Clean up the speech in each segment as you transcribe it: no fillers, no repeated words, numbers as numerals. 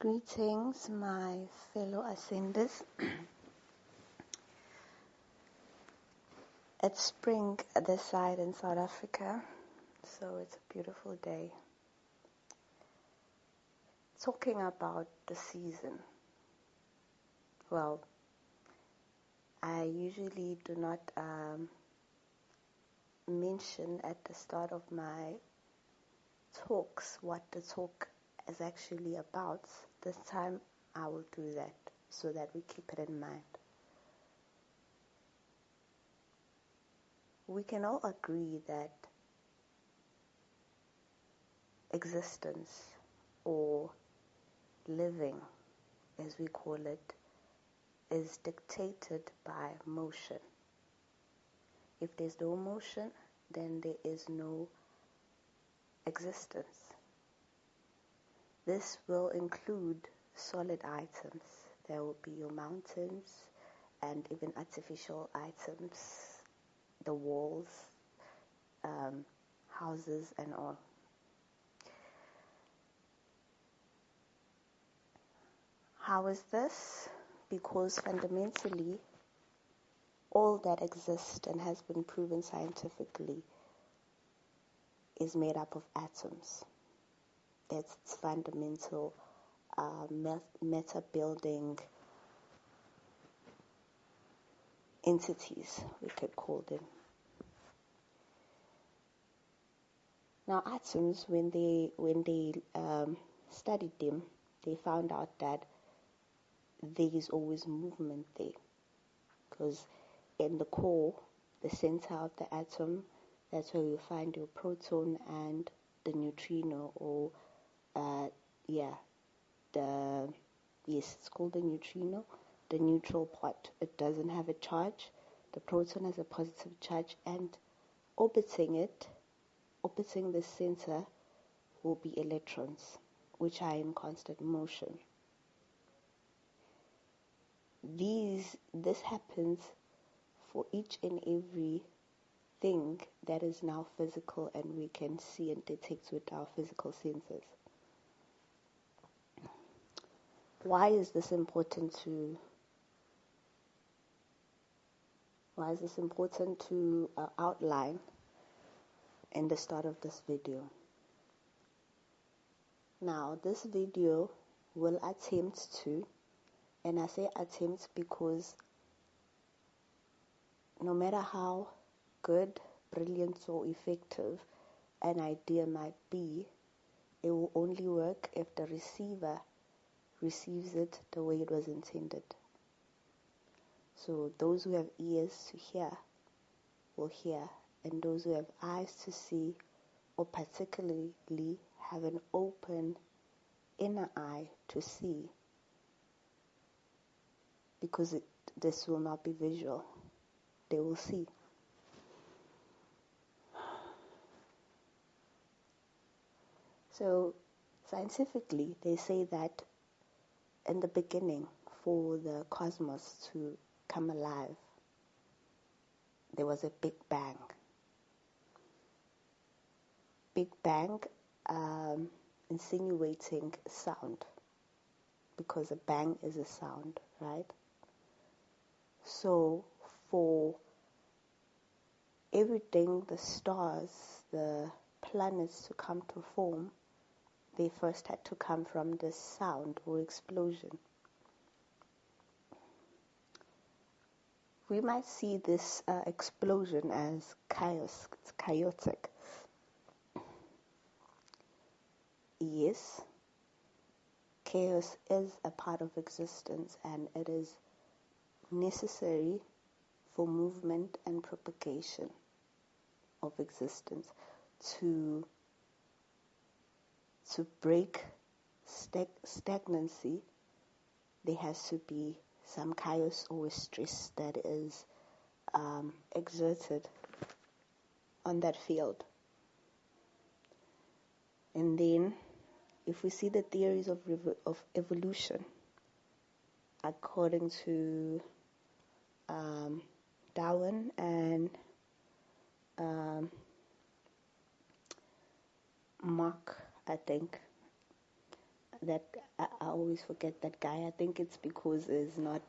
Greetings, my fellow ascenders. It's spring this side in South Africa, so it's a beautiful day. Talking about the season. Well, I usually do not mention at the start of my talks what the talk is actually about. This time I will do that so that we keep it in mind. We can all agree that existence, or living as we call it, is dictated by motion. If there's no motion, then there is no existence. This will include solid items. There will be your mountains and even artificial items, the walls, houses and all. How is this? Because fundamentally, all that exists and has been proven scientifically is made up of atoms. That's its fundamental meta-building entities, we could call them. Now, atoms, when they studied them, they found out that there is always movement there, because in the core, the center of the atom, that's where you find your proton and the neutrino, or it's called the neutrino, the neutral part. It doesn't have a charge. The proton has a positive charge, and orbiting the center will be electrons, which are in constant motion. This happens for each and every thing that is now physical and we can see and detect with our physical senses. Why is this important to outline in the start of this video? Now, this video will attempt to, and I say attempt because no matter how good, brilliant, or effective an idea might be, it will only work if the receiver receives it the way it was intended. So those who have ears to hear will hear, and those who have eyes to see, or particularly have an open inner eye to see, because this will not be visual, they will see. So scientifically, they say that in the beginning, for the cosmos to come alive, there was a big bang. Big bang insinuating sound, because a bang is a sound, right? So for everything, the stars, the planets to come to form, they first had to come from this sound or explosion. We might see this explosion as chaos. It's chaotic. Yes, chaos is a part of existence, and it is necessary for movement and propagation of existence. To break stagnancy, there has to be some chaos or stress that is exerted on that field. And then, if we see the theories of evolution, according to Darwin and Mark, I think, I always forget that guy. I think it's because it's not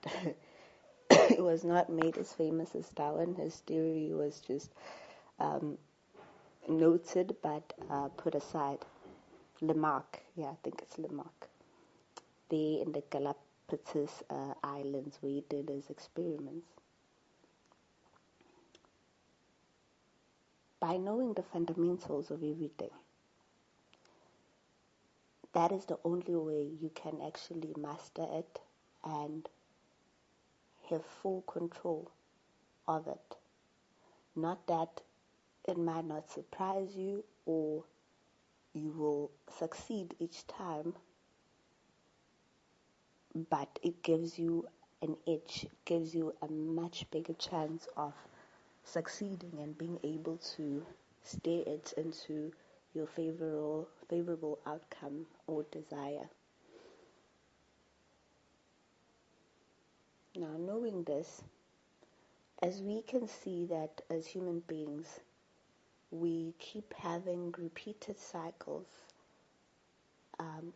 it was not made as famous as Darwin. His theory was just noted but put aside. Lamarck, yeah, I think it's Lamarck. They in the Galapagos Islands where he did his experiments. By knowing the fundamentals of everything, that is the only way you can actually master it and have full control of it. Not that it might not surprise you or you will succeed each time, but it gives you an edge, it gives you a much bigger chance of succeeding and being able to steer it into your favorable outcome or desire. Now, knowing this, as we can see that as human beings, we keep having repeated cycles,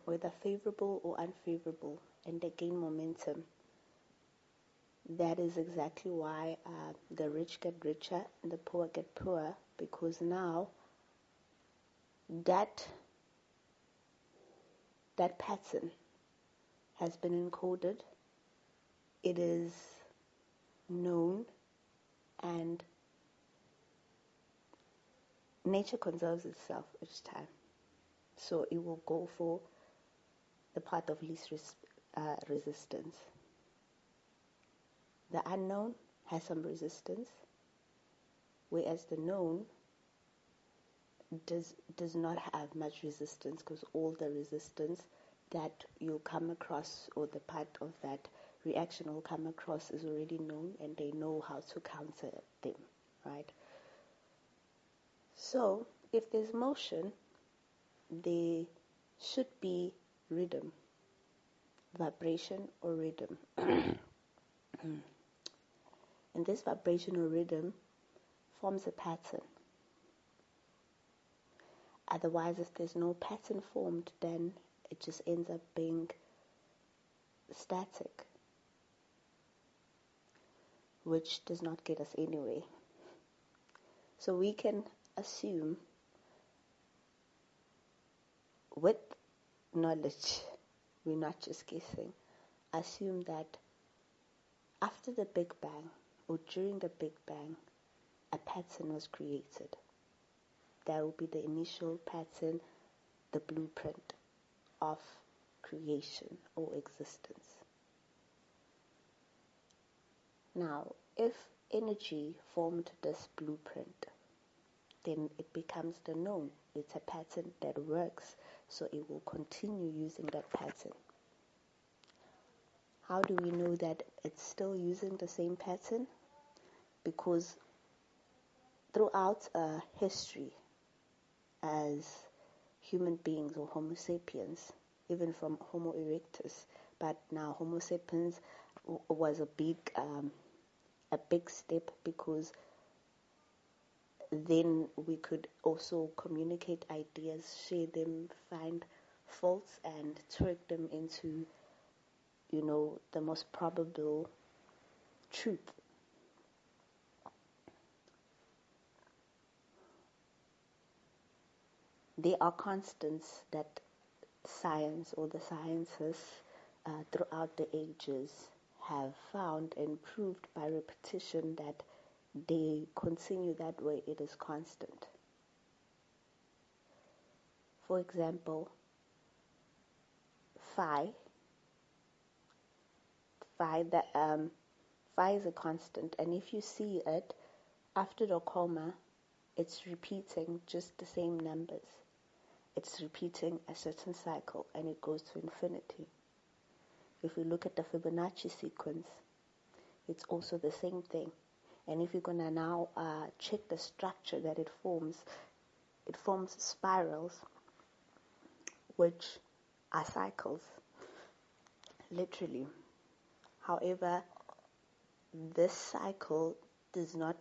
whether favorable or unfavorable, and they gain momentum. That is exactly why the rich get richer and the poor get poorer, because now that pattern has been encoded, it is known, and nature conserves itself each time. So it will go for the path of least resistance. The unknown has some resistance, whereas the known does not have much resistance, because all the resistance that you'll come across, or the part of that reaction will come across, is already known, and they know how to counter them, right? So if there's motion, there should be rhythm, vibration or rhythm. And this vibration or rhythm forms a pattern. Otherwise, if there's no pattern formed, then it just ends up being static, which does not get us anywhere. So we can assume, with knowledge, we're not just guessing, assume that after the Big Bang, or during the Big Bang, a pattern was created. That will be the initial pattern, the blueprint of creation or existence. Now, if energy formed this blueprint, then it becomes the known. It's a pattern that works, so it will continue using that pattern. How do we know that it's still using the same pattern? Because throughout history, as human beings or Homo sapiens, even from Homo erectus, but now Homo sapiens was a big step, because then we could also communicate ideas, share them, find faults, and turn them into, the most probable truth. There are constants that science or the scientists throughout the ages have found and proved by repetition that they continue that way. It is constant. For example, phi is a constant, and if you see it after the comma, it's repeating just the same numbers. It's repeating a certain cycle, and it goes to infinity. If we look at the Fibonacci sequence, it's also the same thing. And if you're going to now check the structure that it forms spirals, which are cycles, literally. However, this cycle does not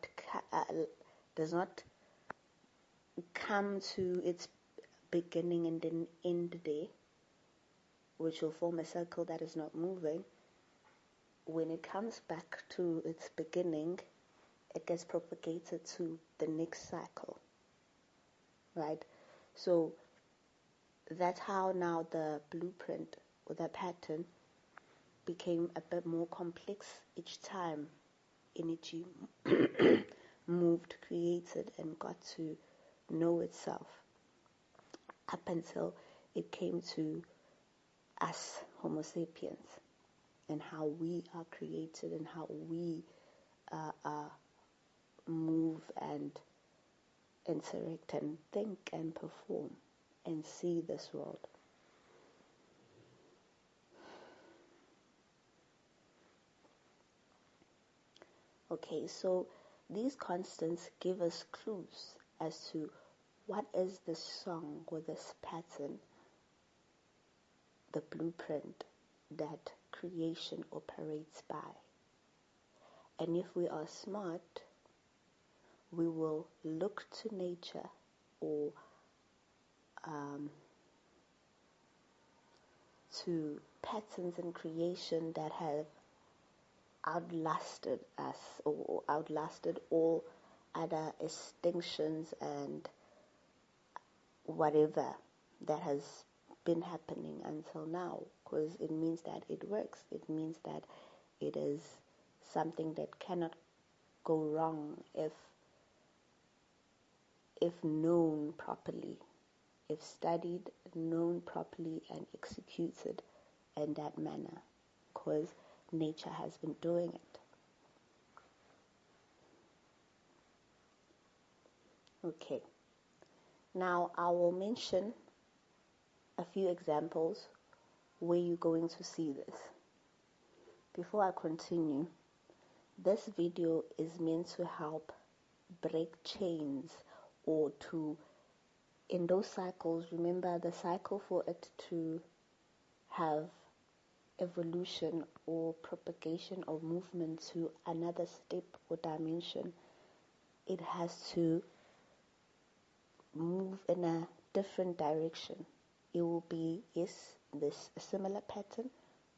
come to its beginning and then end there. which will form a circle that is not moving. When it comes back to its beginning, it gets propagated to the next cycle, right? So that's how now the blueprint or the pattern became a bit more complex each time energy moved, created, and got to know itself, up until it came to us Homo sapiens, and how we are created and how we move and interact and think and perform and see this world. Okay, so these constants give us clues as to what is this song or this pattern, the blueprint that creation operates by. And if we are smart, we will look to nature or to patterns in creation that have outlasted us or outlasted all other extinctions and whatever that has been happening until now, because it means that it works. It means that it is something that cannot go wrong if known properly, if studied, known properly, and executed in that manner, because nature has been doing it. Okay, now I will mention a few examples where you're going to see this. Before I continue, this video is meant to help break chains, or to, in those cycles, remember the cycle for it to have evolution or propagation or movement to another step or dimension, it has to move in a different direction. It will be, yes, this similar pattern,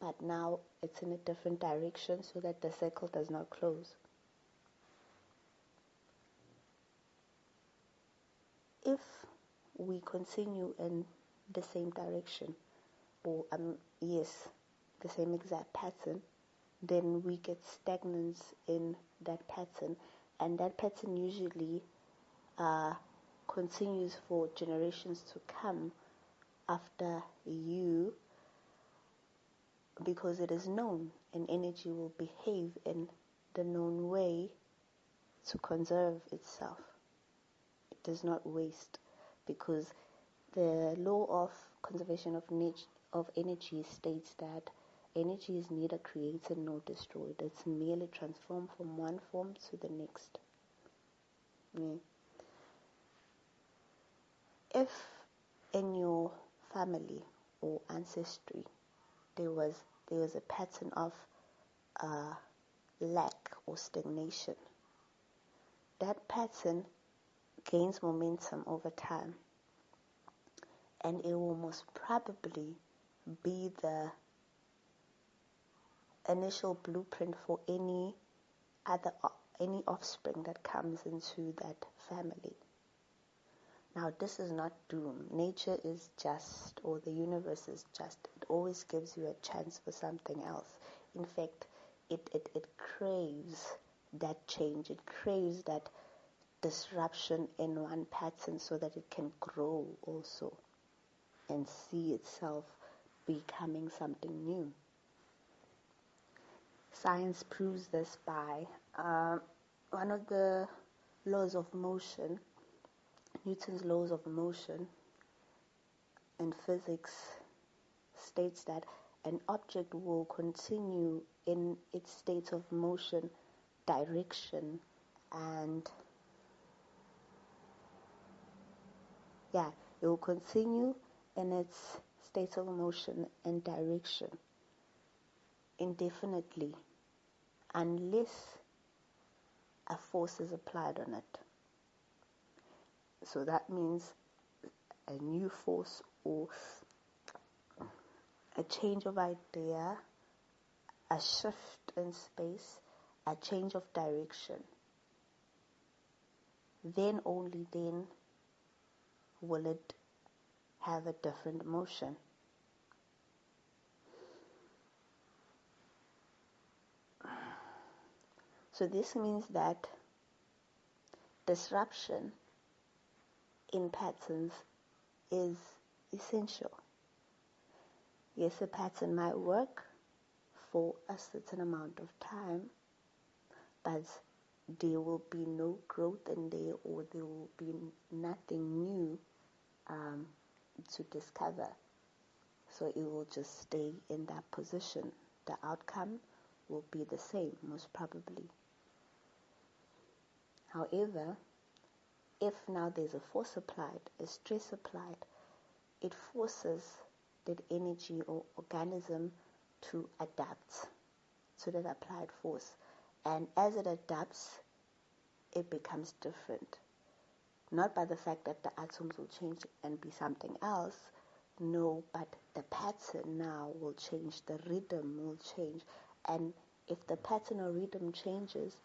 but now it's in a different direction so that the circle does not close. If we continue in the same direction, or the same exact pattern, then we get stagnance in that pattern, and that pattern usually continues for generations to come after you, because it is known, and energy will behave in the known way to conserve itself. It does not waste, because the law of conservation of energy states that energy is neither created nor destroyed. It's merely transformed from one form to the next. Yeah. If in your family or ancestry there was a pattern of lack or stagnation, that pattern gains momentum over time, and it will most probably be the initial blueprint for any offspring that comes into that family. Now, this is not doom. Nature is just, or the universe is just. It always gives you a chance for something else. In fact, it craves that change. It craves that disruption in one pattern so that it can grow also and see itself becoming something new. Science proves this by one of the laws of motion, Newton's laws of motion in physics, states that an object will continue in its state of motion, direction, and it will continue in its state of motion and direction indefinitely unless a force is applied on it. So that means a new force or a change of idea, a shift in space, a change of direction. Then, only then, will it have a different motion. So this means that disruption in patterns is essential. Yes, a pattern might work for a certain amount of time, but there will be no growth in there, or there will be nothing new to discover. So it will just stay in that position. The outcome will be the same, most probably. However, if now there's a force applied, a stress applied, it forces that energy or organism to adapt to that applied force. And as it adapts, it becomes different. Not by the fact that the atoms will change and be something else, no, but the pattern now will change, the rhythm will change. And if the pattern or rhythm changes,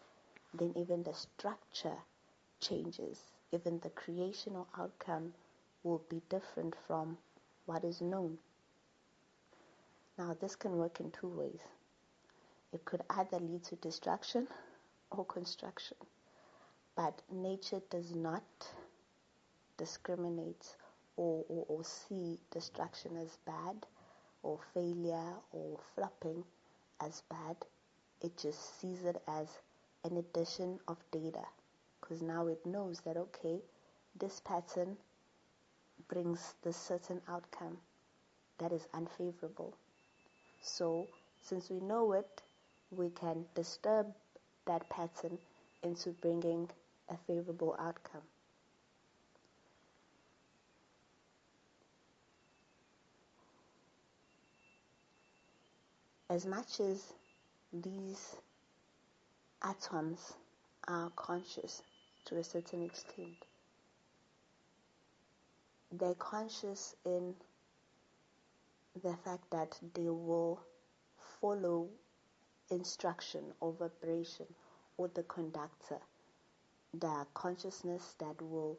then even the structure changes. Even the creation or outcome will be different from what is known. Now, this can work in two ways. It could either lead to destruction or construction. But nature does not discriminate or see destruction as bad, or failure or flopping as bad. It just sees it as an addition of data, because now it knows that, okay, this pattern brings this certain outcome that is unfavorable. So since we know it, we can disturb that pattern into bringing a favorable outcome. As much as these atoms are conscious to a certain extent, they're conscious in the fact that they will follow instruction or vibration or the conductor, the consciousness that will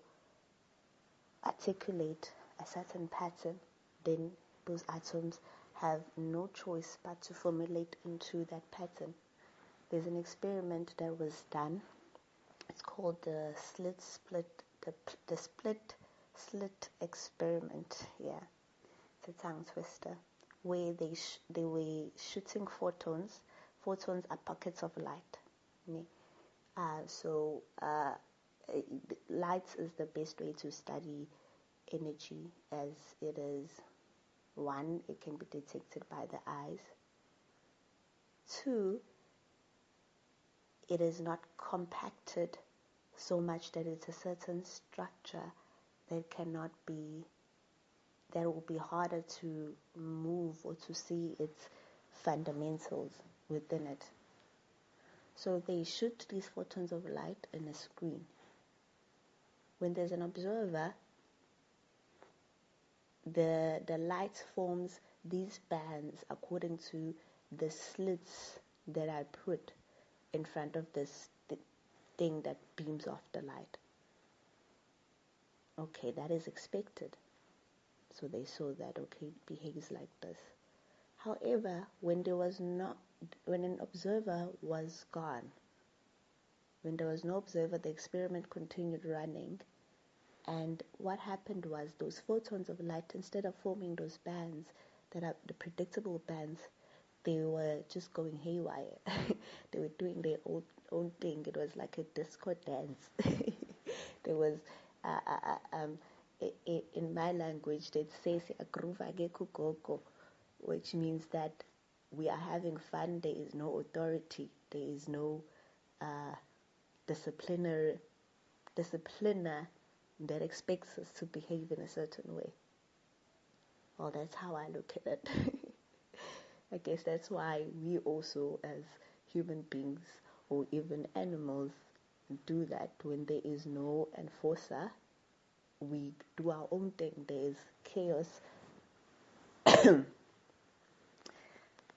articulate a certain pattern. Then those atoms have no choice but to formulate into that pattern. There's an experiment that was done. It's called the split experiment. Yeah, it's a tongue twister, where they were shooting photons. Photons are pockets of light. So light is the best way to study energy, as it is, one, it can be detected by the eyes. Two, it is not compacted so much that it's a certain structure that will be harder to move or to see its fundamentals within it. So they shoot these photons of light in a screen. When there's an observer, the light forms these bands according to the slits that I put in front of this thing that beams off the light. Okay, that is expected. So they saw that, okay, it behaves like this. However, when an observer was gone, when there was no observer, the experiment continued running. And what happened was, those photons of light, instead of forming those bands that are the predictable bands, they were just going haywire. They were doing their own thing. It was like a disco dance. There was, in my language, they'd say "groove, which means that we are having fun. There is no authority. There is no discipliner that expects us to behave in a certain way. Well, that's how I look at it. I guess that's why we also, as human beings or even animals, do that. When there is no enforcer, we do our own thing. There is chaos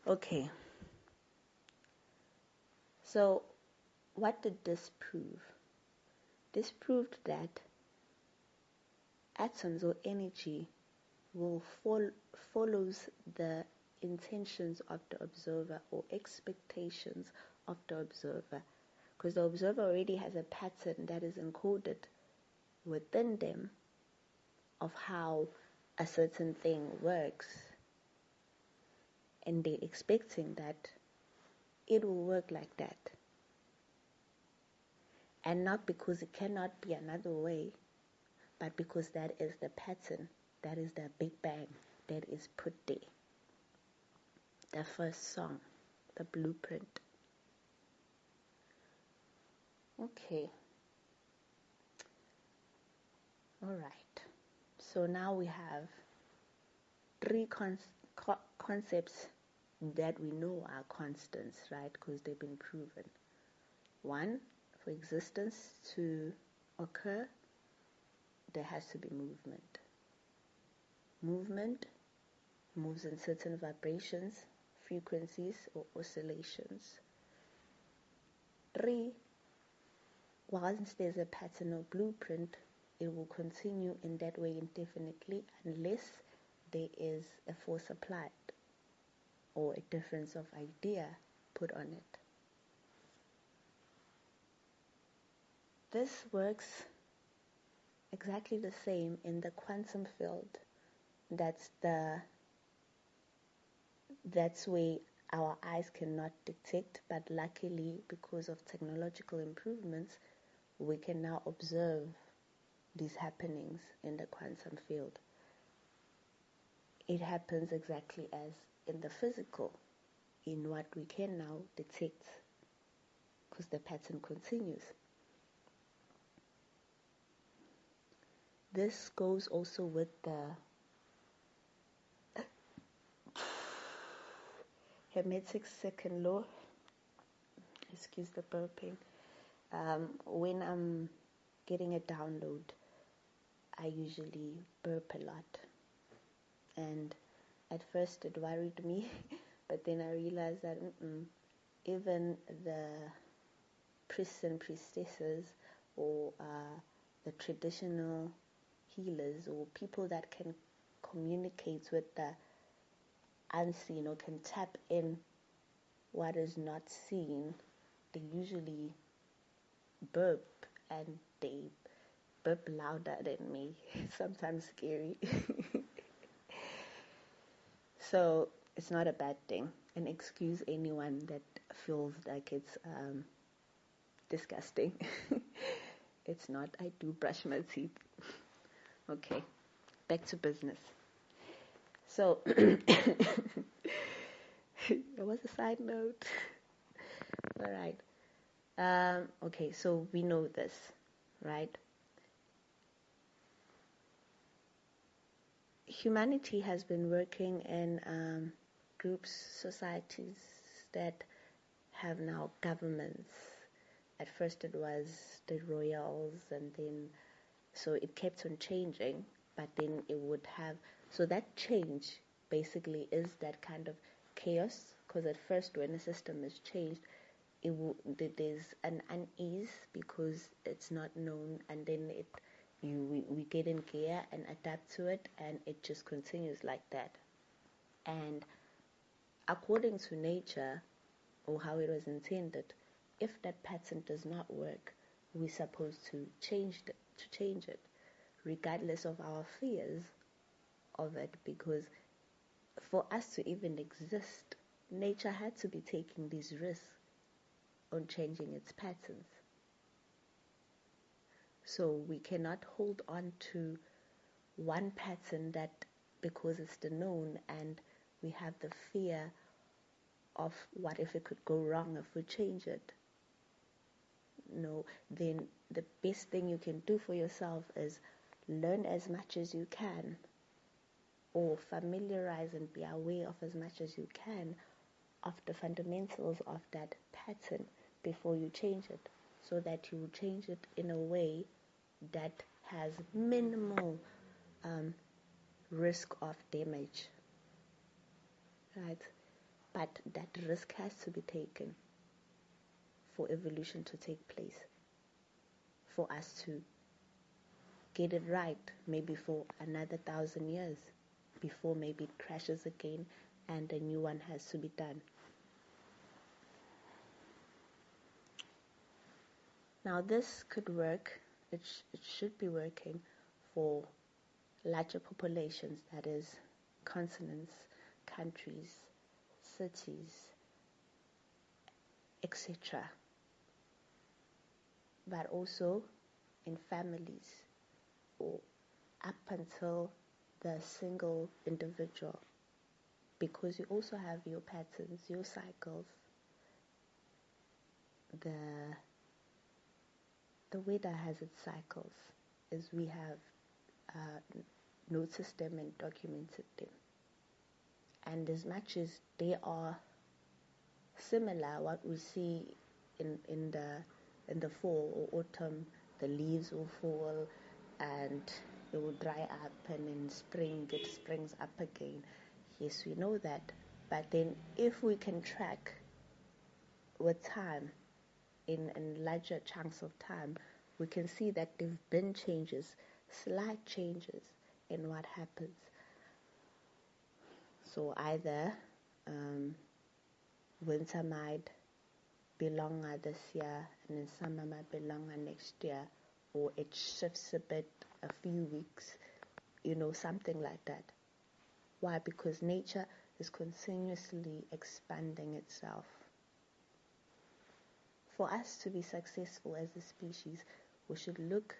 Okay, so what did this prove? This proved that atoms or energy will follows the intentions of the observer or expectations of the observer, because the observer already has a pattern that is encoded within them of how a certain thing works, and they're expecting that it will work like that, and not because it cannot be another way, but because that is the pattern, that is the big bang that is put there, the first song, the blueprint. Okay, all right, so now we have three concepts that we know are constants, right? Because they've been proven. One, for existence to occur, there has to be movement. Movement moves in certain vibrations, frequencies, or oscillations. Three, once there's a pattern or blueprint, it will continue in that way indefinitely unless there is a force applied or a difference of idea put on it. This works exactly the same in the quantum field. That's where our eyes cannot detect, but luckily, because of technological improvements, we can now observe these happenings in the quantum field. It happens exactly as in the physical, in what we can now detect, because the pattern continues. This goes also with the Hermetic second law. Excuse the burping. When I'm getting a download, I usually burp a lot. And at first it worried me, but then I realized that even the priests and priestesses or the traditional healers or people that can communicate with the unseen or can tap in what is not seen, they usually burp, and they burp louder than me, sometimes scary. So it's not a bad thing, and excuse anyone that feels like it's disgusting. It's not. I do brush my teeth. Okay, back to business. So there was a side note. All right. Okay, so we know this, right? Humanity has been working in groups, societies that have now governments. At first it was the royals, and then so it kept on changing, but then it would have, so that change basically is that kind of chaos, because at first when a system is changed, there's an unease because it's not known, and then we get in gear and adapt to it, and it just continues like that. And according to nature, or how it was intended, if that pattern does not work, we're supposed to change it, regardless of our fears of it, because for us to even exist, nature had to be taking these risks on changing its patterns. So we cannot hold on to one pattern that, because it's the known, and we have the fear of what if it could go wrong if we change it. No, then the best thing you can do for yourself is learn as much as you can, or familiarize and be aware of as much as you can of the fundamentals of that pattern before you change it, so that you change it in a way that has minimal risk of damage, right? But that risk has to be taken for evolution to take place, for us to get it right, maybe for another 1,000 years, before maybe it crashes again and a new one has to be done. Now this could work, it should be working for larger populations, that is continents, countries, cities, etc. But also in families, or up until the single individual, because you also have your patterns, your cycles. The weather has its cycles, as we have noticed them and documented them. And as much as they are similar, what we see in the fall or autumn, the leaves will fall and it will dry up, and in spring it springs up again. Yes, we know that. But then if we can track with time, in larger chunks of time, we can see that there have been changes, slight changes in what happens. So either winter might be longer this year, and then summer might be longer next year, or it shifts a bit, a few weeks, something like that. Why? Because nature is continuously expanding itself. For us to be successful as a species, we should look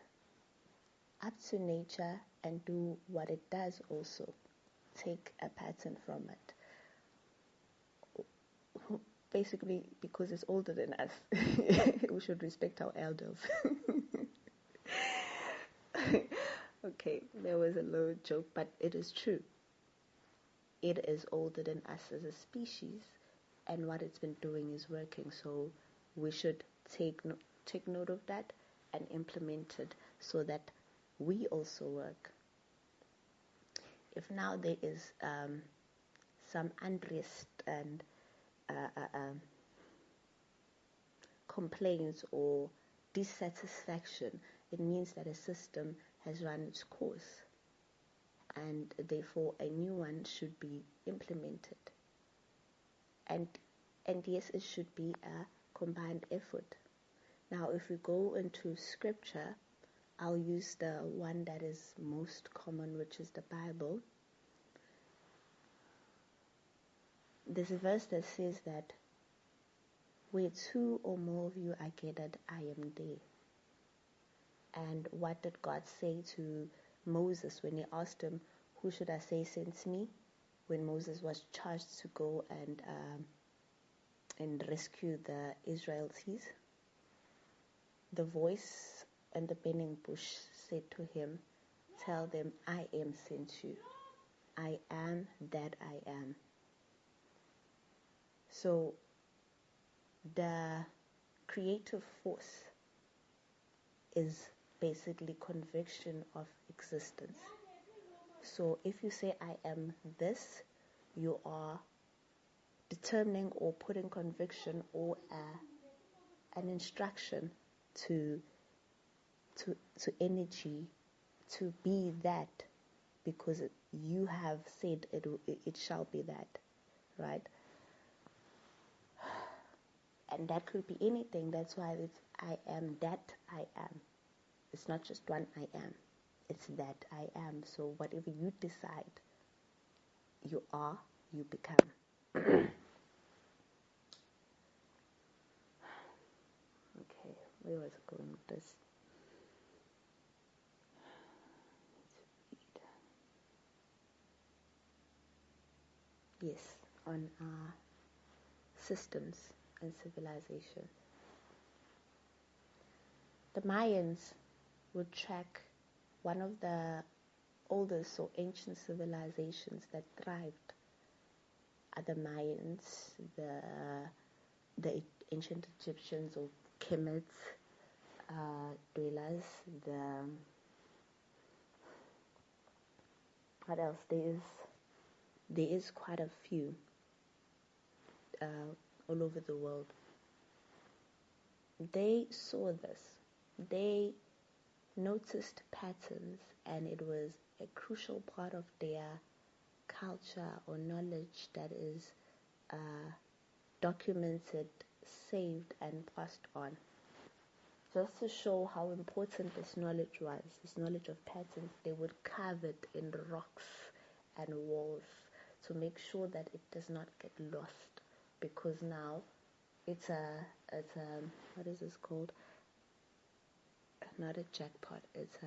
up to nature and do what it does also. Take a pattern from it. Basically, because it's older than us, we should respect our elders. Okay, there was a low joke, but it is true. It is older than us as a species, and what it's been doing is working. So we should take note of that and implement it so that we also work. If now there is some unrest and complaints or dissatisfaction, it means that a system has run its course, and therefore a new one should be implemented. And yes, it should be a combined effort. Now, if we go into scripture, I'll use the one that is most common, which is the Bible. There's a verse that says that where two or more of you are gathered, I am there. And what did God say to Moses when he asked him, who should I say sent me? When Moses was charged to go and rescue the Israelites, the voice in the burning bush said to him, tell them I am sent you. I am that I am. So the creative force is basically conviction of existence. So if you say I am this, you are determining or putting conviction or an instruction to energy to be that, because you have said it shall be that, right? And that could be anything. That's why it's I am that I am. It's not just one I am. It's that I am. So whatever you decide you are, you become. Okay, where was I going with this? Yes, on systems and civilization. The Mayans would track one of the oldest or ancient civilizations that thrived are the Mayans, the ancient Egyptians or Kemites, dwellers, what else? There is quite a few. all over the world. They saw this. They noticed patterns, and it was a crucial part of their culture or knowledge that is documented, saved, and passed on. Just to show how important this knowledge was, this knowledge of patterns, they would carve it in rocks and walls to make sure that it does not get lost, because now it's a what is this called? Not a jackpot. It's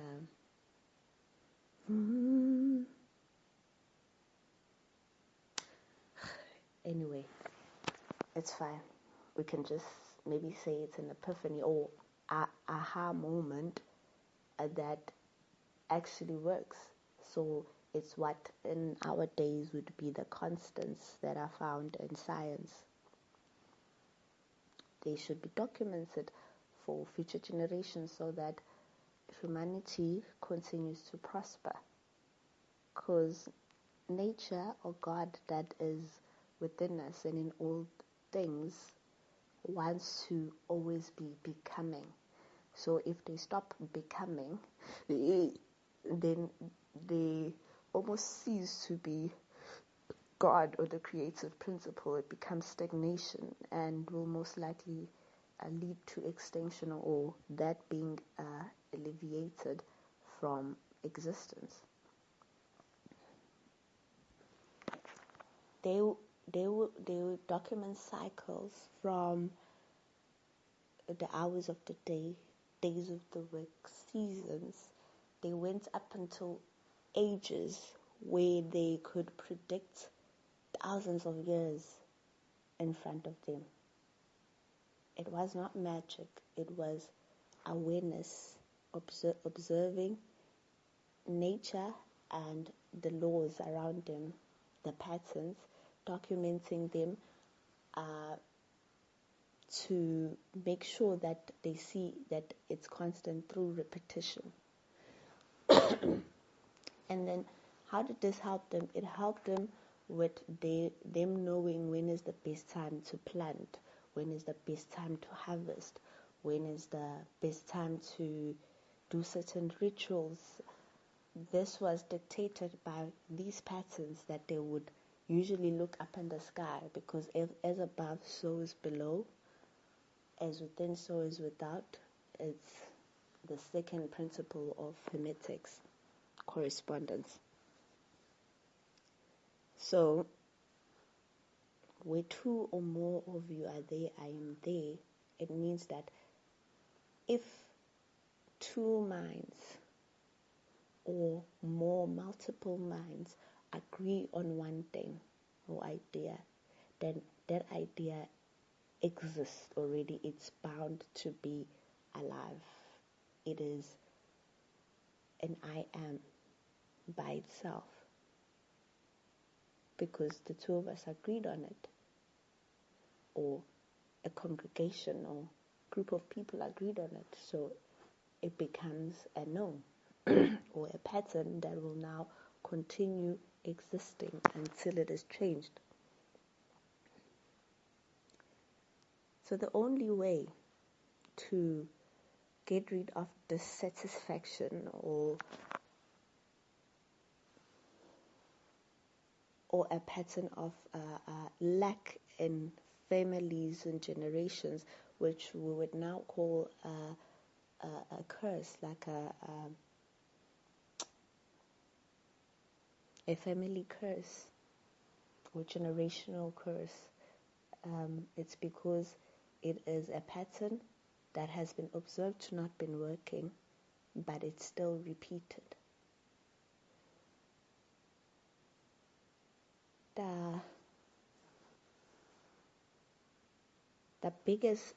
anyway, it's fine. We can just maybe say it's an epiphany or aha moment that actually works. So it's what in our days would be the constants that are found in science. They should be documented for future generations so that humanity continues to prosper. Because nature or God that is within us and in all things wants to always be becoming. So if they stop becoming, then they almost cease to be God or the creative principle. It becomes stagnation and will most likely lead to extinction or that being alleviated from existence. They will document cycles from the hours of the day, days of the week, seasons. They went up until ages where they could predict thousands of years in front of them. It was not magic. It was awareness, observing nature and the laws around them, the patterns, documenting them to make sure that they see that it's constant through repetition. And then how did this help them? It helped them with them knowing when is the best time to plant, when is the best time to harvest, when is the best time to do certain rituals. This was dictated by these patterns that they would usually look up in the sky, because as above, so is below, as within, so is without. It's the second principle of hermetics, correspondence. So, where two or more of you are there, I am there. It means that if two minds or more, multiple minds agree on one thing or idea, then that idea exists already. It's bound to be alive. It is an I am by itself, because the two of us agreed on it, or a congregation or group of people agreed on it. So it becomes a known or a pattern that will now continue existing until it is changed. So the only way to get rid of dissatisfaction or a pattern of lack in families and generations, which we would now call a curse, like a family curse or generational curse. It's because it is a pattern that has been observed to not been working, but it's still repeated. The biggest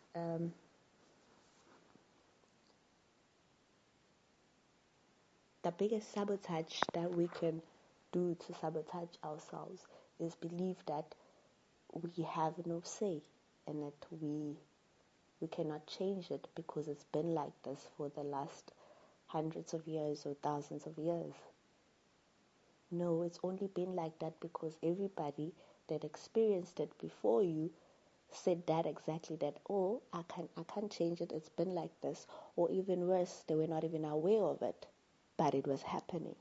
sabotage that we can do to sabotage ourselves is believe that we have no say in it. We cannot change it because it's been like this for the last hundreds of years or thousands of years. No, it's only been like that because everybody that experienced it before you said that exactly, that, oh, I can't change it, it's been like this. Or even worse, they were not even aware of it, but it was happening.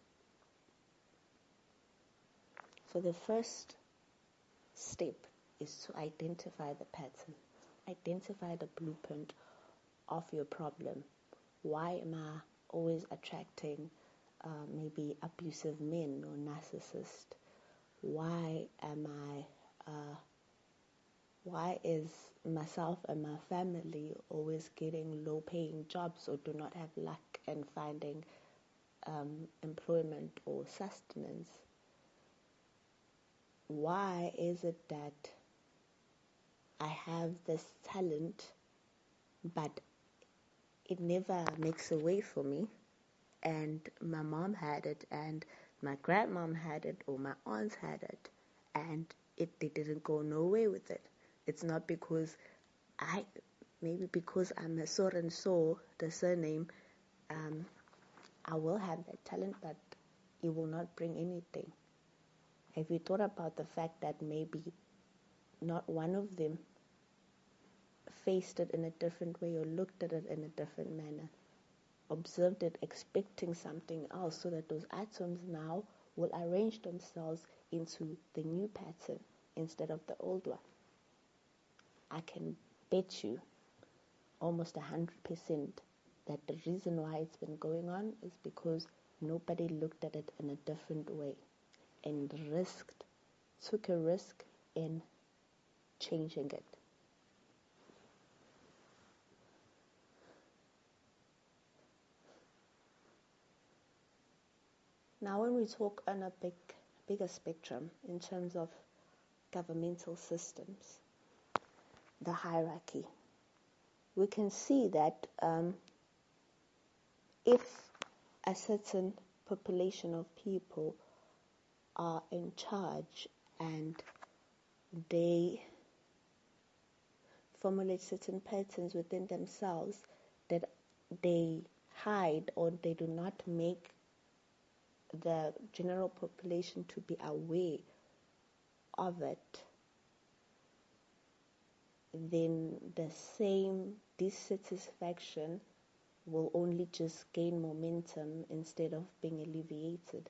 So the first step is to identify the pattern, identify the blueprint of your problem. Why am I always attracting maybe abusive men or narcissists? Why is myself and my family always getting low paying jobs or do not have luck in finding employment or sustenance? Why is it that I have this talent but it never makes a way for me, and my mom had it and my grandmom had it or my aunts had it, and they didn't go nowhere with it? It's not because maybe because I'm a so and so, the surname, I will have that talent, but it will not bring anything. Have you thought about the fact that maybe not one of them faced it in a different way or looked at it in a different manner, observed it expecting something else, so that those atoms now will arrange themselves into the new pattern instead of the old one? I can bet you almost 100% that the reason why it's been going on is because nobody looked at it in a different way and took a risk in changing it. Now, when we talk on a bigger spectrum in terms of governmental systems, the hierarchy, we can see that if a certain population of people are in charge and they formulate certain patterns within themselves that they hide or they do not make the general population to be aware of it, then the same dissatisfaction will only just gain momentum instead of being alleviated.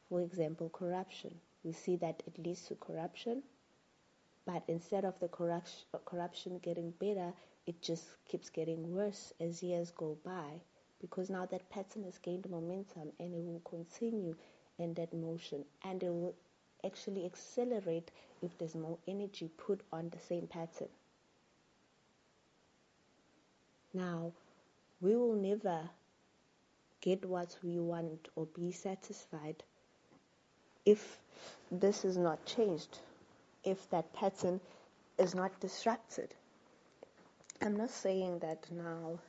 For example, corruption. We see that it leads to corruption, but instead of the corruption getting better, it just keeps getting worse as years go by, because now that pattern has gained momentum and it will continue in that motion, and it will actually accelerate if there's more energy put on the same pattern. Now, we will never get what we want or be satisfied if this is not changed, if that pattern is not disrupted. I'm not saying that now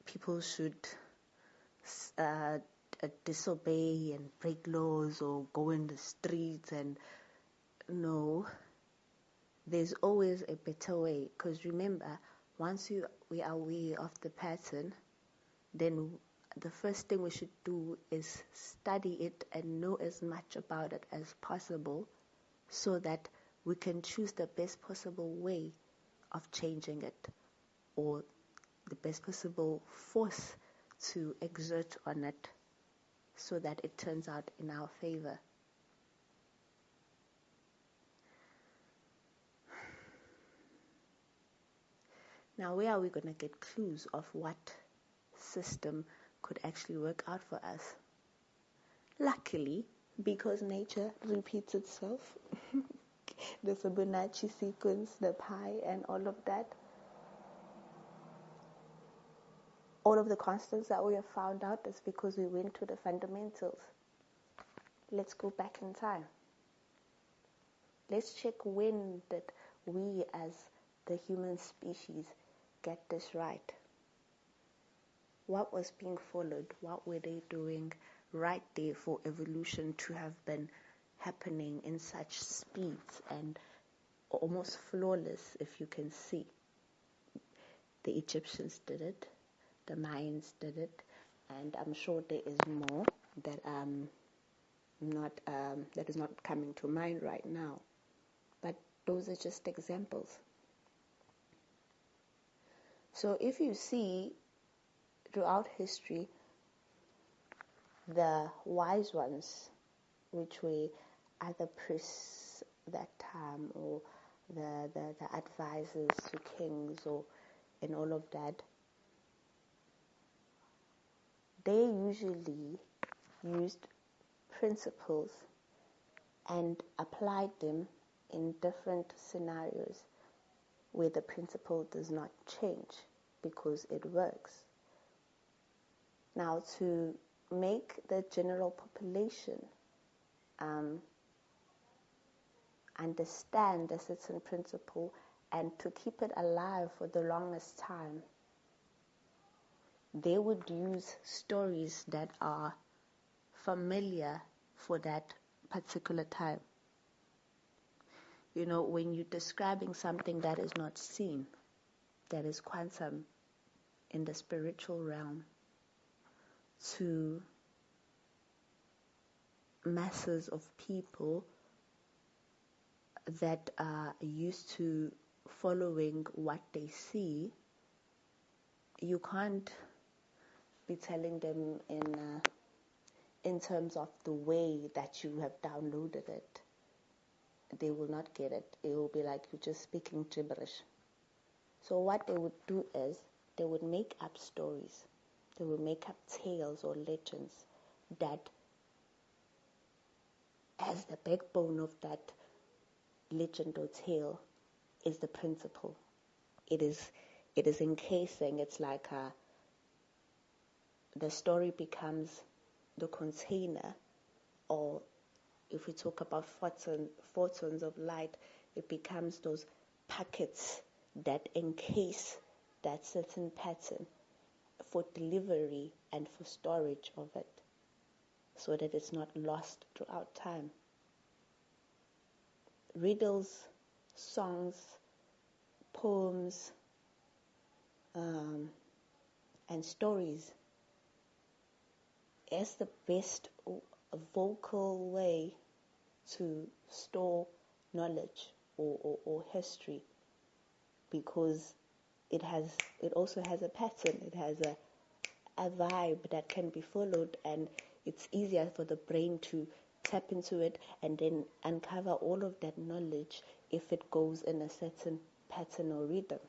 people should disobey and break laws or go in the streets, and no, there's always a better way, because remember, once we are aware of the pattern, then the first thing we should do is study it and know as much about it as possible, so that we can choose the best possible way of changing it, or the best possible force to exert on it, so that it turns out in our favor. Now, where are we going to get clues of what system could actually work out for us? Luckily, because nature repeats itself, the Fibonacci sequence, the pi, and all of that, all of the constants that we have found out is because we went to the fundamentals. Let's go back in time. Let's check when did we as the human species get this right. What was being followed? What were they doing right there for evolution to have been happening in such speeds and almost flawless, if you can see? The Egyptians did it, the Mayans did it, and I'm sure there is more that that is not coming to mind right now. But those are just examples. So if you see throughout history, the wise ones, which were either priests that time or the advisors to kings or and all of that, they usually used principles and applied them in different scenarios where the principle does not change because it works. Now, to make the general population understand a certain principle and to keep it alive for the longest time, they would use stories that are familiar for that particular time. You know, when you're describing something that is not seen, that is quantum in the spiritual realm, to masses of people that are used to following what they see, you can't be telling them in terms of the way that you have downloaded it. They will not get it. It will be like you're just speaking gibberish. So what they would do is they would make up stories. They would make up tales or legends that as the backbone of that legend or tale is the principle. It is encasing. It's like the story becomes the container, or if we talk about photons of light, it becomes those packets that encase that certain pattern for delivery and for storage of it, so that it's not lost throughout time. Riddles, songs, poems, and stories is the best vocal way to store knowledge or history, because it also has a pattern, it has a vibe that can be followed, and it's easier for the brain to tap into it and then uncover all of that knowledge if it goes in a certain pattern or rhythm.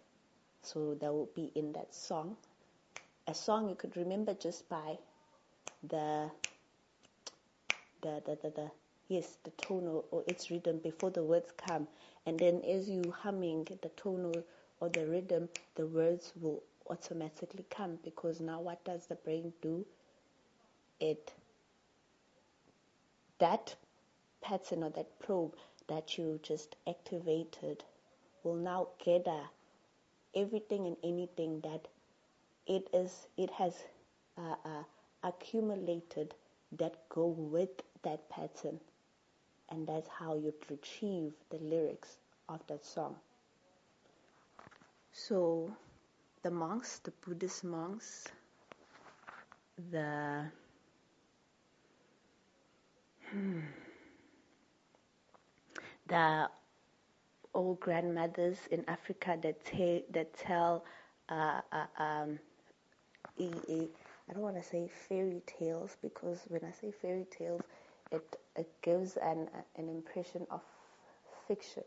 So that will be in that song. A song you could remember just by the tone or its rhythm before the words come, and then as you humming the tone or the rhythm, the words will automatically come, because now what does the brain do? That pattern or that probe that you just activated will now gather everything and anything that it has accumulated that go with that pattern, and that's how you retrieve the lyrics of that song. So the monks, the Buddhist monks, the old grandmothers in Africa that tell I don't want to say fairy tales, because when I say fairy tales, it gives an impression of fiction.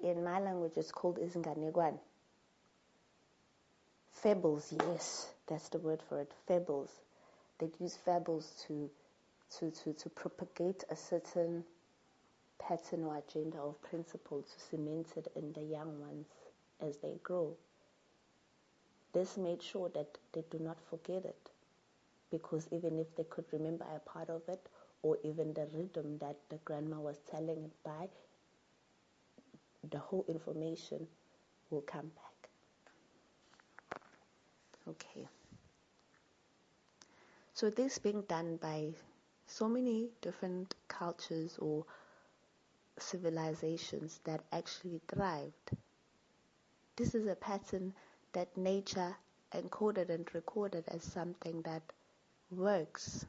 In my language, it's called izinganekwane. Fables, yes, that's the word for it. Fables. They use fables to propagate a certain pattern or agenda or principle, to cement it in the young ones as they grow. This made sure that they do not forget it, because even if they could remember a part of it, or even the rhythm that the grandma was telling it by, the whole information will come back. Okay. So this being done by so many different cultures or civilizations that actually thrived. This is a pattern that nature encoded and recorded as something that works.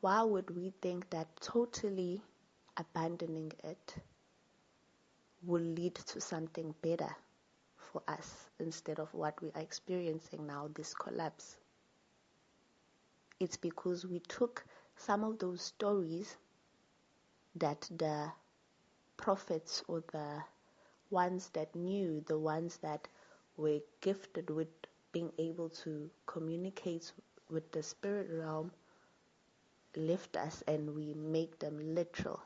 Why would we think that totally abandoning it will lead to something better for us instead of what we are experiencing now, this collapse. It's because we took some of those stories that the prophets or the ones that knew, the ones that were gifted with being able to communicate with the spirit realm, left us, and we make them literal.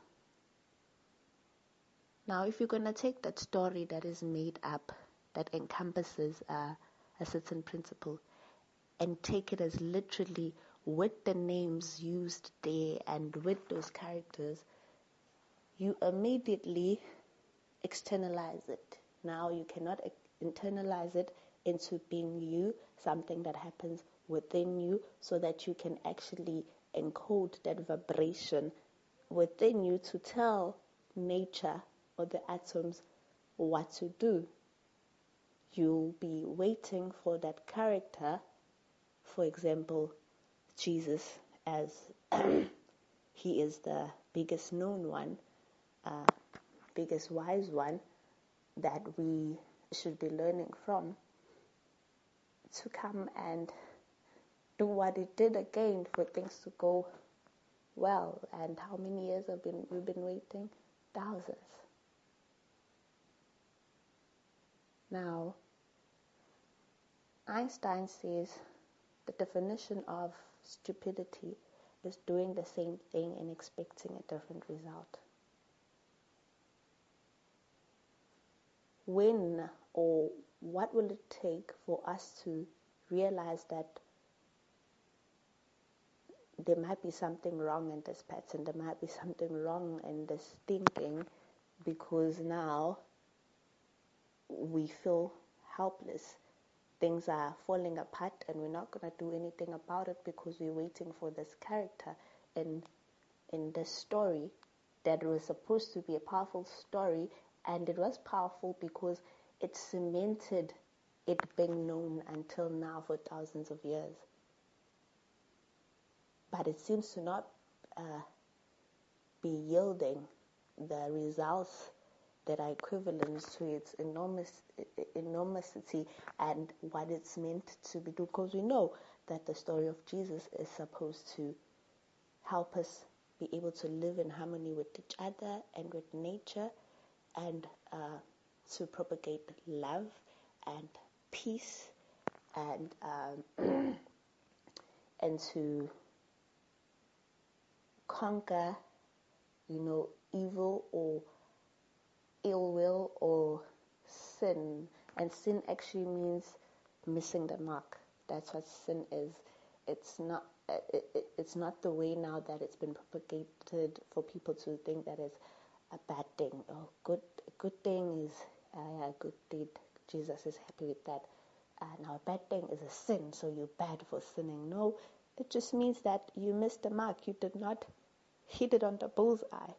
Now, if you're going to take that story that is made up, that encompasses a certain principle, and take it as literally with the names used there and with those characters, you immediately externalize it. Now you cannot internalize it into being you, something that happens within you, so that you can actually encode that vibration within you to tell nature or the atoms what to do. You'll be waiting for that character, for example, Jesus, as he is the biggest known one, biggest wise one that we should be learning from, to come and do what he did again for things to go well. And how many years we've been waiting? Thousands. Now, Einstein says the definition of stupidity is doing the same thing and expecting a different result. When or what will it take for us to realize that there might be something wrong in this pattern, there might be something wrong in this thinking, because now we feel helpless. Things are falling apart and we're not going to do anything about it because we're waiting for this character in this story that was supposed to be a powerful story, and it was powerful because it cemented it being known until now for thousands of years. But it seems to not be yielding the results that are equivalent to its enormity and what it's meant to be do. Because we know that the story of Jesus is supposed to help us be able to live in harmony with each other and with nature, and to propagate love and peace, and and to conquer, evil or ill will or sin. And sin actually means missing the mark. That's what sin is. It's not the way now that it's been propagated for people to think that it's a bad thing. Oh, a good thing is a good deed. Jesus is happy with that. Now a bad thing is a sin, so you're bad for sinning. No, it just means that you missed the mark. You did not hit it on the bullseye.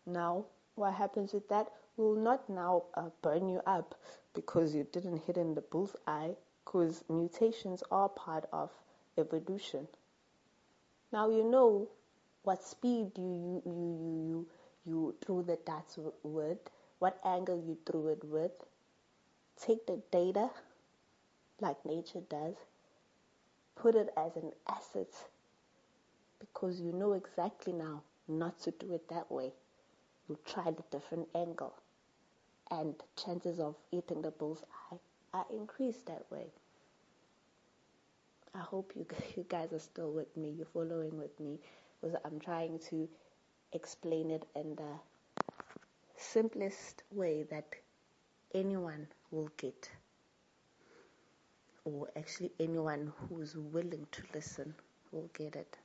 Now, what happens with that will not now burn you up because you didn't hit in the bullseye, because mutations are part of evolution. Now you know what speed you threw the darts with, what angle you threw it with. Take the data, like nature does, put it as an asset, because you know exactly now not to do it that way. You try the different angle, and chances of hitting the bullseye are increased that way. I hope you guys are still with me, you're following with me, because I'm trying to explain it in the simplest way that anyone will get, or actually anyone who's willing to listen will get it.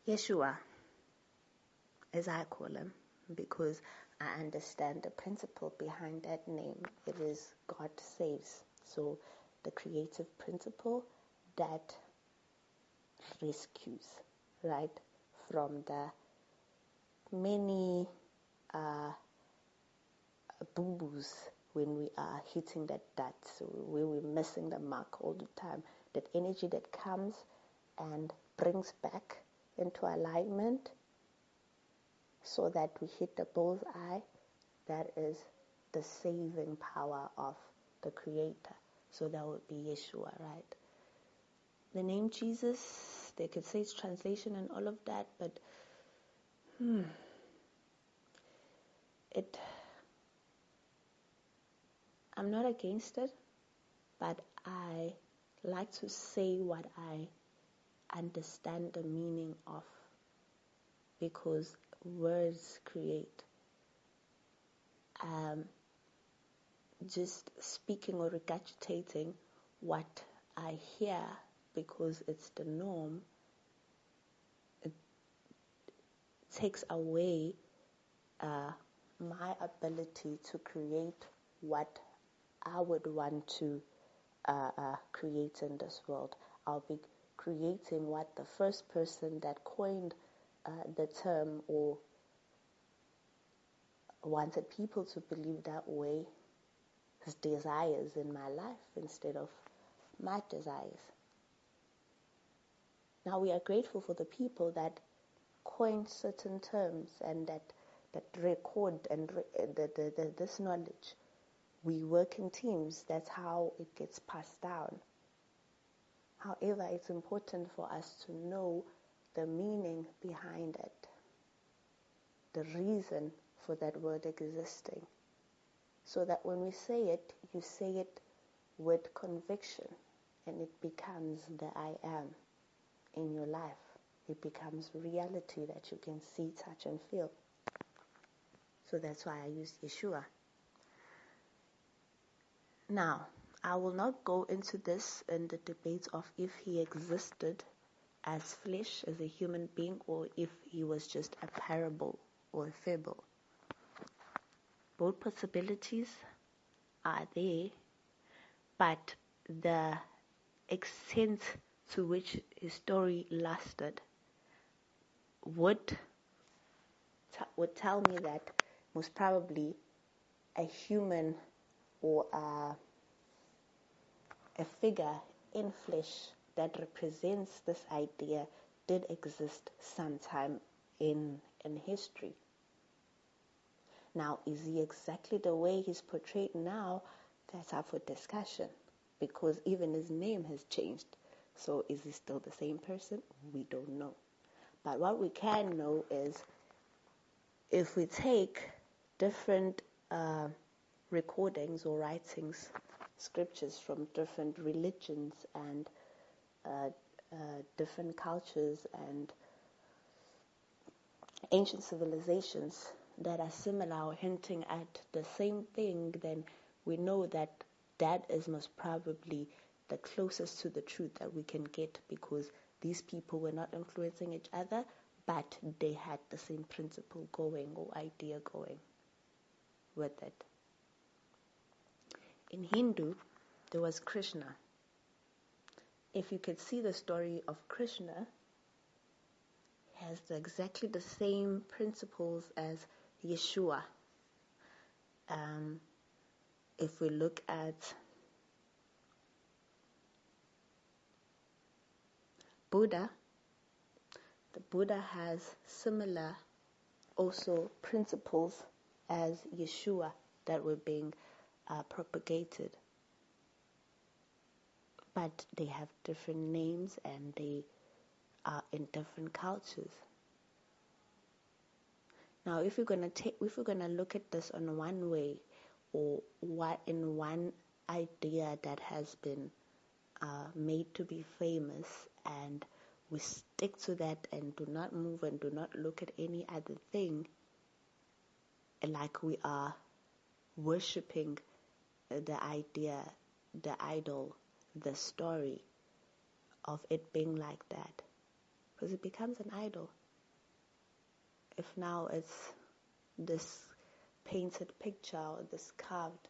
Yeshua, as I call him, because I understand the principle behind that name. It is God saves. So the creative principle that rescues, right, from the many boo-boos when we are hitting that dot, so when we're missing the mark all the time. That energy that comes and brings back into alignment so that we hit the bullseye, that is the saving power of the Creator. So that would be Yeshua, right? The name Jesus, they could say it's translation and all of that, but I'm not against it, but I like to say what I understand the meaning of, because words create. Just speaking or regurgitating what I hear because it's the norm, it takes away my ability to create what I would want to create in this world. I'll be creating what the first person that coined the term or wanted people to believe that way, his desires in my life instead of my desires. Now we are grateful for the people that coin certain terms and that record and this knowledge. We work in teams. That's how it gets passed down. However, it's important for us to know the meaning behind it, the reason for that word existing, so that when we say it, you say it with conviction, and it becomes the I am in your life. It becomes reality that you can see, touch, and feel. So that's why I use Yeshua. Now, I will not go into this in the debate of if he existed as flesh, as a human being, or if he was just a parable or a fable. Both possibilities are there, but the extent to which his story lasted would tell me that most probably a human or a figure in flesh that represents this idea did exist sometime in history. Now, is he exactly the way he's portrayed now? That's up for discussion, because even his name has changed. So is he still the same person? We don't know. But what we can know is if we take different recordings or writings, scriptures from different religions and different cultures and ancient civilizations that are similar or hinting at the same thing, then we know that that is most probably the closest to the truth that we can get, because these people were not influencing each other, but they had the same principle going or idea going with it. In Hindu, there was Krishna. If you could see the story of Krishna, he has exactly the same principles as Yeshua. If we look at Buddha, the Buddha has similar also principles as Yeshua that were being propagated. But they have different names and they are in different cultures. Now, if we're gonna look at this on one way, or what in one idea that has been made to be famous, and we stick to that and do not move and do not look at any other thing, like we are worshipping the idea, the idol, the story of it being like that, because it becomes an idol. If now it's this painted picture or this carved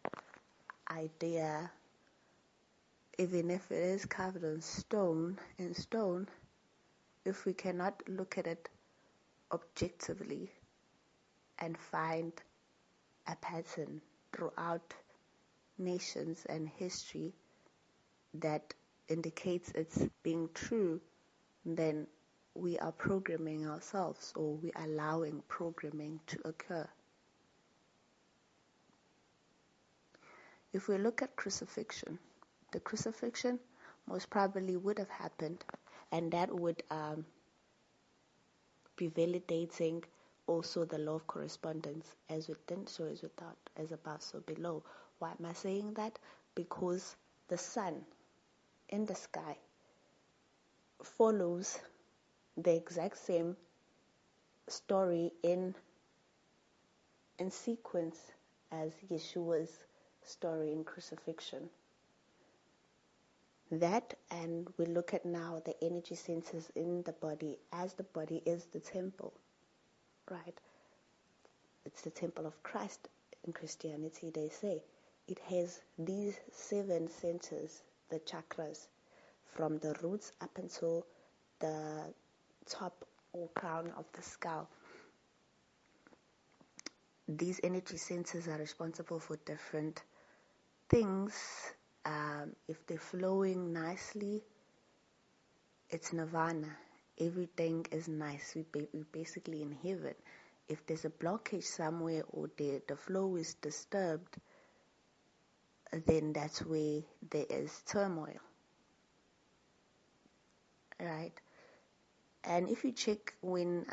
idea, even if it is carved in stone, if we cannot look at it objectively and find a pattern throughout nations and history that indicates it's being true, then we are programming ourselves, or we are allowing programming to occur. If we look at crucifixion, the crucifixion most probably would have happened, and that would be validating also the law of correspondence, as within, so as without, as above, so below. Why am I saying that? Because the sun in the sky follows the exact same story in sequence as Yeshua's story in crucifixion. That, and we look at now the energy centers in the body, as the body is the temple, right? It's the temple of Christ in Christianity, they say. It has these 7 centers, the chakras, from the roots up until the top or crown of the skull. These energy centers are responsible for different things. If they're flowing nicely, it's nirvana. Everything is nice. We're basically in heaven. If there's a blockage somewhere, or the flow is disturbed, then that's where there is turmoil, right? And if you check when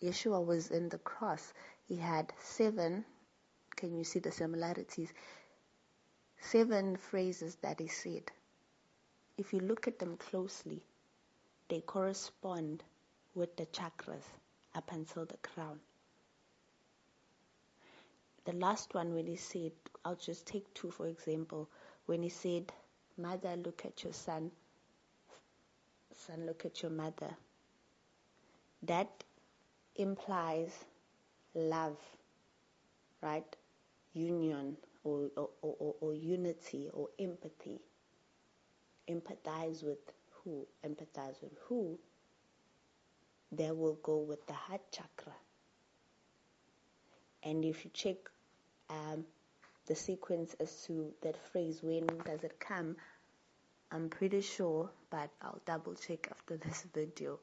Yeshua was in the cross, he had 7, can you see the similarities? 7 phrases that he said. If you look at them closely, they correspond with the chakras up until the crown. The last one, when he said, I'll just take 2 for example, when he said, mother, look at your son, son, look at your mother. That implies love, right? Union or unity or empathy. Empathize with who? Empathize with who? That will go with the heart chakra. And if you check the sequence as to that phrase, when does it come, I'm pretty sure, but I'll double check after this video,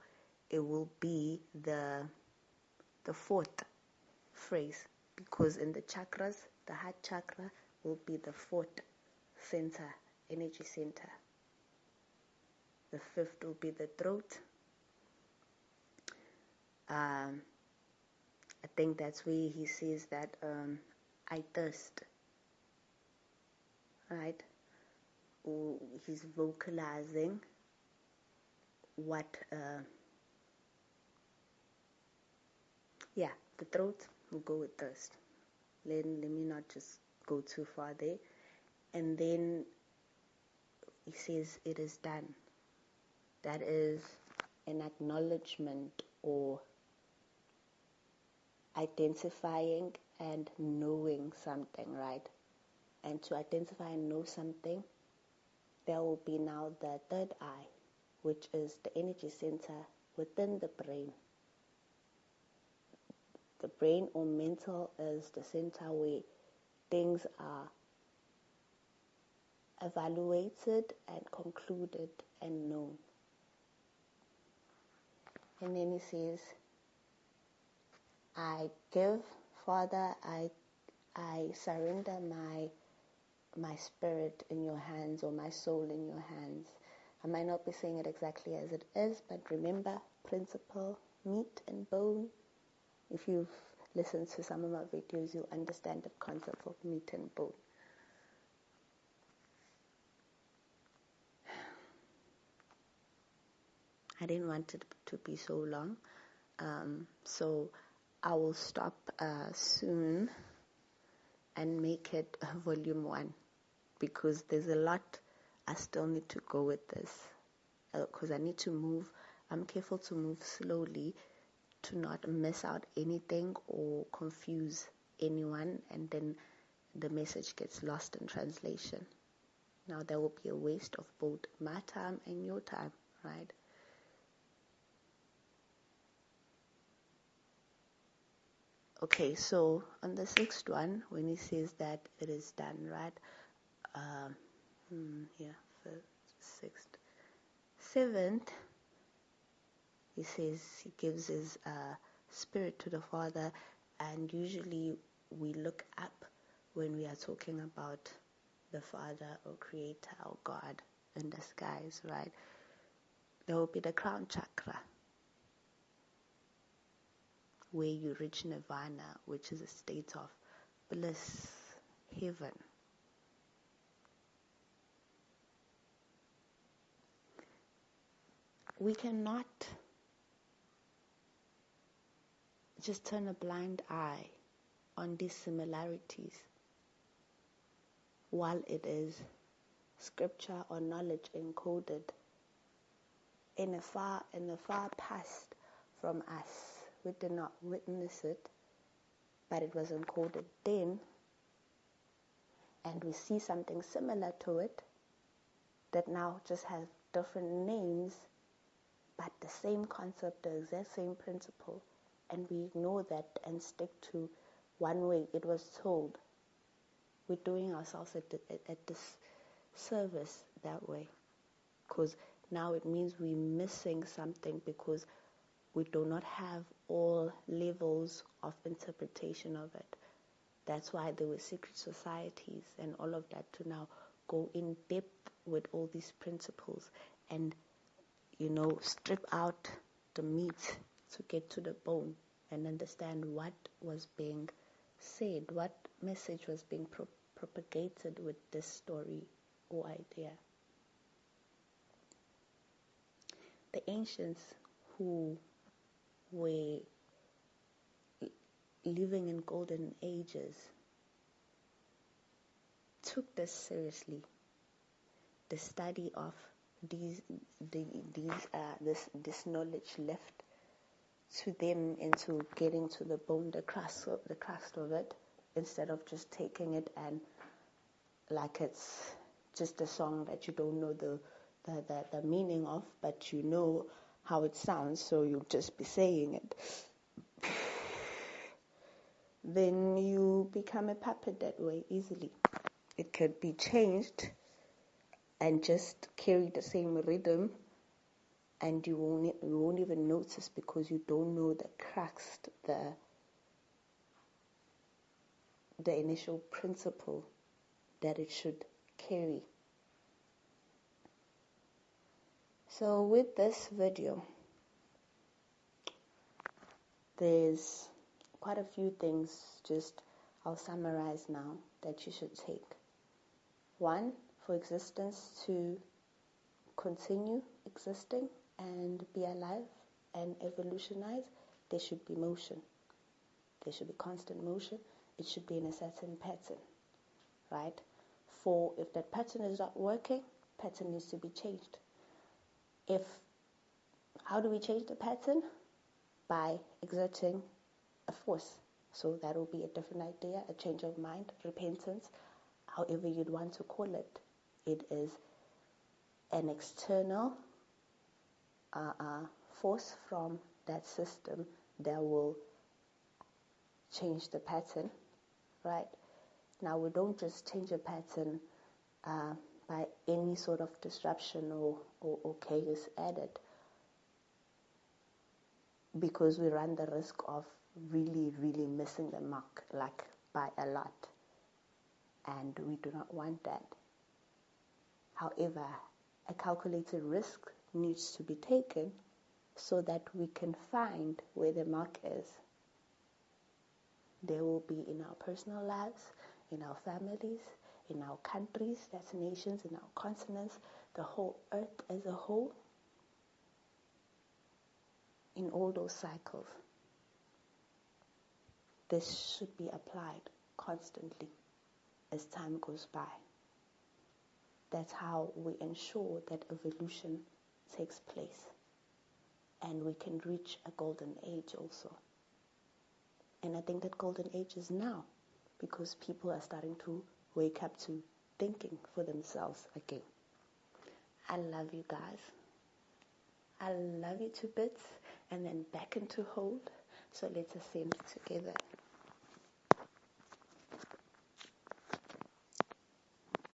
it will be the 4th phrase, because in the chakras, the heart chakra will be the 4th center, energy center. The 5th will be the throat. I think that's where he says that I thirst, right? Or he's vocalizing what, the throat will go with thirst. Let me not just go too far there. And then he says it is done. That is an acknowledgement or identifying and knowing something, right? And to identify and know something, there will be now the 3rd eye, which is the energy center within the brain. The brain or mental is the center where things are evaluated and concluded and known. And then he says, I give, Father, I surrender my spirit in your hands, or my soul in your hands. I might not be saying it exactly as it is, but remember, principle, meat and bone. If you've listened to some of my videos, you'll understand the concept of meat and bone. I didn't want it to be so long, so I will stop soon and make it volume 1, because there's a lot I still need to go with this, because I need to move. I'm careful to move slowly to not miss out anything or confuse anyone, and then the message gets lost in translation. Now there will be a waste of both my time and your time, right? Okay, so on the sixth one, when he says that it is done, right? Sixth. Seventh, he says he gives his spirit to the Father, and usually we look up when we are talking about the Father or Creator or God in the skies, right? There will be the crown chakra, where you reach nirvana, which is a state of bliss, heaven. We cannot just turn a blind eye on these similarities while it is scripture or knowledge encoded in the far past from us. We did not witness it, but it was encoded then, and we see something similar to it that now just has different names, but the same concept, the exact same principle, and we ignore that and stick to one way it was told. We're doing ourselves at this service that way, because now it means we're missing something because we do not have all levels of interpretation of it. That's why there were secret societies and all of that to now go in depth with all these principles and, strip out the meat to get to the bone and understand what was being said, what message was being propagated with this story or idea. The ancients who were living in golden ages took this seriously. The study of this knowledge left to them into getting to the bone, the crust of it, instead of just taking it and like it's just a song that you don't know the meaning of, but you know how it sounds, so you'll just be saying it. Then you become a puppet that way easily. It could be changed and just carry the same rhythm, and you won't even notice because you don't know the crux, the initial principle that it should carry. So with this video, there's quite a few things, I'll summarize now, that you should take. One, for existence to continue existing and be alive and evolutionize, there should be motion. There should be constant motion. It should be in a certain pattern, right? If that pattern is not working, pattern needs to be changed. How do we change the pattern? By exerting a force. So that will be a different idea, a change of mind, repentance, however you'd want to call it. It is an external force from that system that will change the pattern, right? Now, we don't just change a pattern by any sort of disruption or chaos added, because we run the risk of really, really missing the mark, like by a lot. And we do not want that. However, a calculated risk needs to be taken so that we can find where the mark is. There will be in our personal lives, in our families, in our countries, that's nations, in our continents, the whole earth as a whole, in all those cycles. This should be applied constantly as time goes by. That's how we ensure that evolution takes place. And we can reach a golden age also. And I think that golden age is now, because people are starting to wake up to thinking for themselves again. I love you guys. I love you to bits, and then back into hold. So let's ascend together.